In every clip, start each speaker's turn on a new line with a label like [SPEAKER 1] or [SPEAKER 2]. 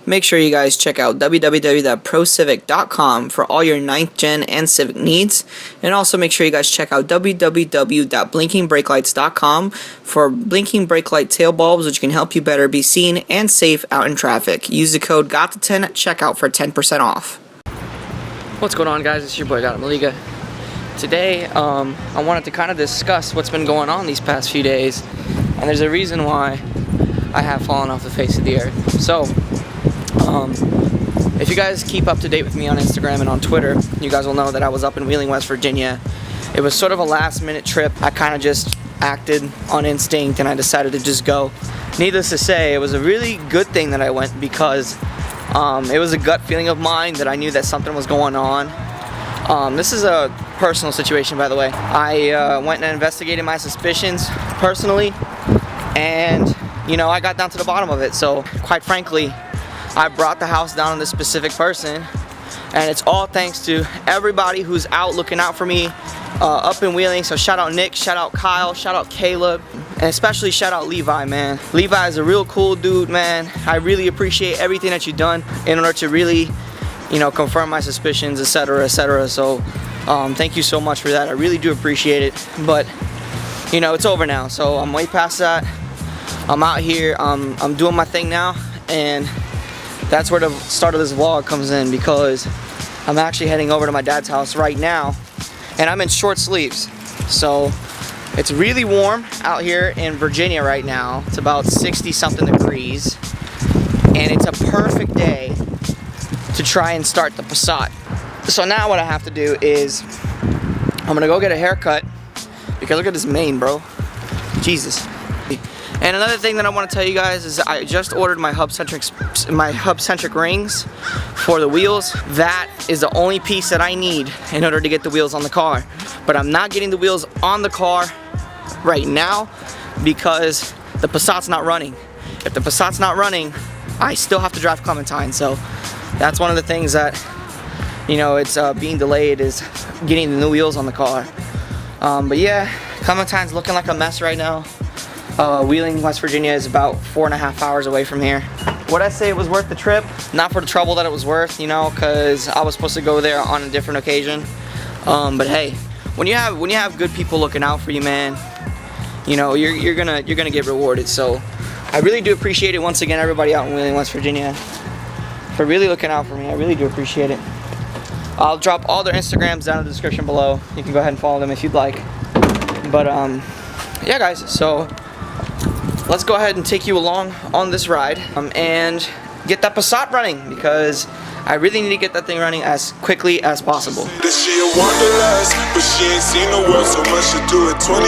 [SPEAKER 1] Make sure you guys check out www.procivic.com for all your 9th gen and Civic needs. And also make sure you guys check out www.blinkingbrakelights.com for blinking brake light tail bulbs, which can help you better be seen and safe out in traffic. Use the code GOT10 at checkout for 10% off. What's going on, guys? It's your boy Got Maliga. Today, I wanted to kind of discuss what's been going on these past few days. And there's a reason why I have fallen off the face of the earth. So, if you guys keep up to date with me on Instagram and on Twitter, you guys will know that I was up in Wheeling, West Virginia. It was sort of a last minute trip. I kind of just acted on instinct and I decided to just go. Needless to say, it was a really good thing that I went because it was a gut feeling of mine that I knew that something was going on. This is a personal situation, by the way. I went and investigated my suspicions personally, and you know, I got down to the bottom of it. So quite frankly, I brought the house down on this specific person, and it's all thanks to everybody who's out looking out for me up in Wheeling. So shout out Nick, shout out Kyle, shout out Caleb, and especially shout out Levi, man. Levi is a real cool dude, man. I really appreciate everything that you've done in order to really, you know, confirm my suspicions, etc., etc. So thank you so much for that. I really do appreciate it. But you know, it's over now, so I'm way past that. I'm out here, I'm doing my thing now, and that's where the start of this vlog comes in, because I'm actually heading over to my dad's house right now, and I'm in short sleeves. So it's really warm out here in Virginia right now. It's about 60 something degrees, and it's a perfect day to try and start the Passat. So now what I have to do is I'm gonna go get a haircut, because look at this mane, bro. Jesus. And another thing that I want to tell you guys is I just ordered my hub-centric rings for the wheels. That is the only piece that I need in order to get the wheels on the car. But I'm not getting the wheels on the car right now because the Passat's not running. If the Passat's not running, I still have to drive Clementine. So that's one of the things that, you know, it's being delayed, is getting the new wheels on the car. But yeah, Clementine's looking like a mess right now. Wheeling, West Virginia is about 4.5 hours away from here. Would I say it was worth the trip? Not for the trouble that it was worth, you know, because I was supposed to go there on a different occasion. But hey, when you have good people looking out for you, man, you know, you're gonna get rewarded. So I really do appreciate it, once again, everybody out in Wheeling, West Virginia, for really looking out for me. I really do appreciate it. I'll drop all their Instagrams down in the description below. You can go ahead and follow them if you'd like. But yeah, guys, so let's go ahead and take you along on this ride and get that Passat running, because I really need to get that thing running as quickly as possible.
[SPEAKER 2] She a wanderlust, but she ain't seen the world so much to do at 21.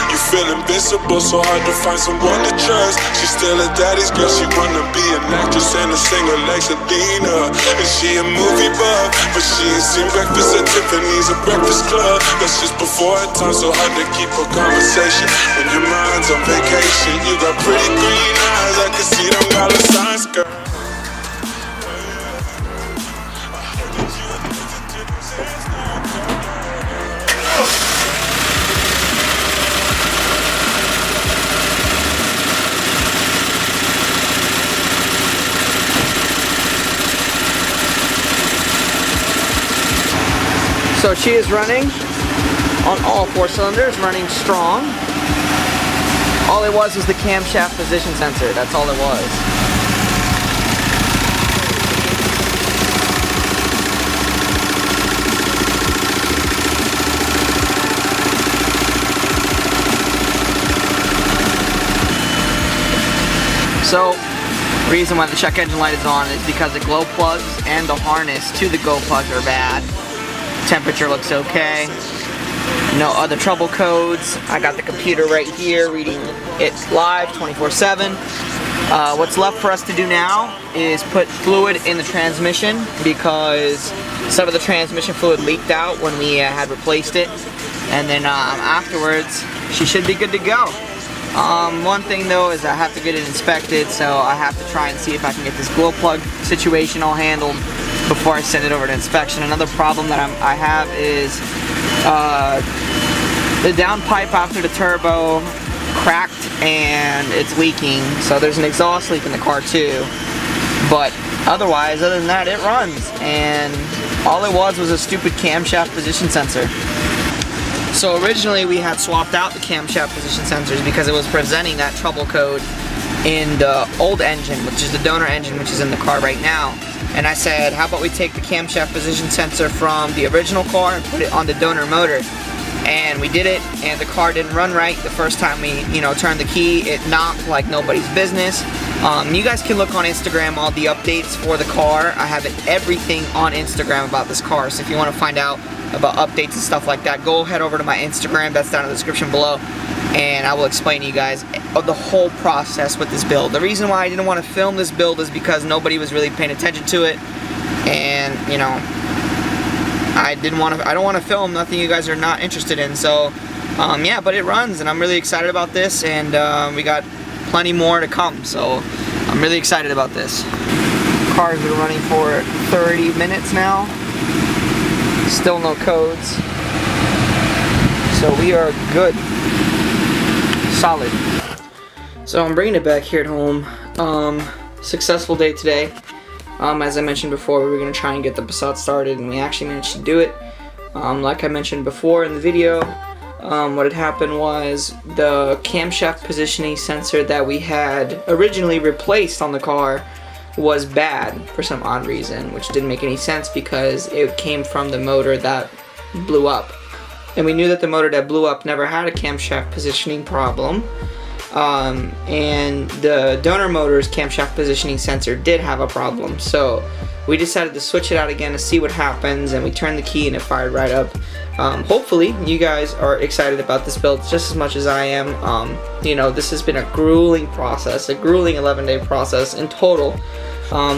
[SPEAKER 2] You feel invincible, so hard to find someone to trust. She's still a daddy's girl, she wanna be an actress and a singer like Selena. And she a movie buff, but she ain't seen Breakfast at Tiffany's, a breakfast club. That's just before her time, so hard to keep a conversation when your mind's on vacation. You got pretty green eyes, I can see them dollar signs, girl.
[SPEAKER 1] So she is running on all 4 cylinders, running strong. All it was the camshaft position sensor. That's all it was. So, the reason why the check engine light is on is because the glow plugs and the harness to the glow plugs are bad. Temperature looks okay. No other trouble codes. I got the computer right here reading it live 24/7. What's left for us to do now is put fluid in the transmission, because some of the transmission fluid leaked out when we had replaced it. And then afterwards, she should be good to go. One thing though is I have to get it inspected, so I have to try and see if I can get this glow plug situation all handled before I send it over to inspection. Another problem that I have is the downpipe after the turbo cracked and it's leaking, so there's an exhaust leak in the car too. But otherwise, other than that, it runs. And all it was a stupid camshaft position sensor. So originally we had swapped out the camshaft position sensors because it was presenting that trouble code in the old engine, which is the donor engine, which is in the car right now. And I said, how about we take the camshaft position sensor from the original car and put it on the donor motor. And we did it, and the car didn't run right. The first time we, turned the key, it knocked like nobody's business. You guys can look on Instagram, all the updates for the car. I have everything on Instagram about this car, so if you want to find out about updates and stuff like that, go head over to my Instagram. That's down in the description below, and I will explain to you guys the whole process with this build. The reason why I didn't want to film this build is because nobody was really paying attention to it, and I don't want to film nothing you guys are not interested in. So yeah, but it runs, and I'm really excited about this, and we got plenty more to come, so I'm really excited about this. Cars been running for 30 minutes now. Still no codes, so we are good, solid. So I'm bringing it back here at home. Successful day today. As I mentioned before, we were going to try and get the Passat started, and we actually managed to do it. Like I mentioned before in the video, what had happened was the camshaft positioning sensor that we had originally replaced on the car was bad for some odd reason, which didn't make any sense because it came from the motor that blew up. And we knew that the motor that blew up never had a camshaft positioning problem. And the donor motor's camshaft positioning sensor did have a problem. So we decided to switch it out again to see what happens, and we turned the key and it fired right up. Hopefully you guys are excited about this build just as much as I am. This has been a grueling process, a grueling 11-day process in total.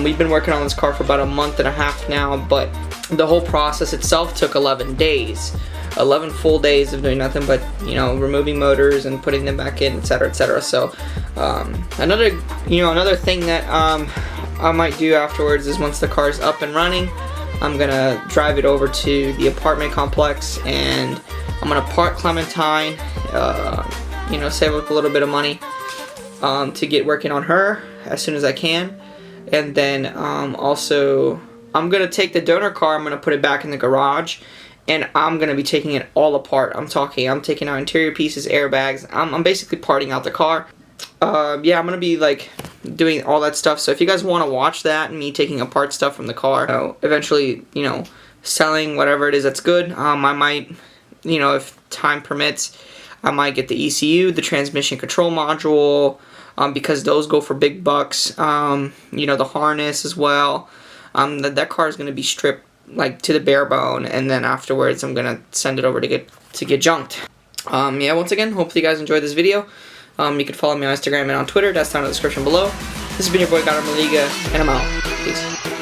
[SPEAKER 1] We've been working on this car for about a month and a half now, but the whole process itself took 11 days. 11 full days of doing nothing but, removing motors and putting them back in, etc., etc. So, another thing that I might do afterwards is once the car's up and running, I'm gonna drive it over to the apartment complex, and I'm gonna park Clementine, save up a little bit of money to get working on her as soon as I can. And then also, I'm gonna take the donor car, I'm gonna put it back in the garage, and I'm gonna be taking it all apart. I'm taking out interior pieces, airbags. I'm basically parting out the car. Yeah, I'm gonna be like doing all that stuff. So if you guys want to watch that and me taking apart stuff from the car, eventually, selling whatever it is that's good. I might, if time permits, I might get the ECU, the transmission control module, because those go for big bucks. The harness as well. That car is gonna be stripped like to the bare bone, and then afterwards I'm gonna send it over to get junked. Yeah, once again, hopefully you guys enjoyed this video. You can follow me on Instagram and on Twitter. That's down in the description below. This has been your boy, God Maliga, and I'm out. Peace.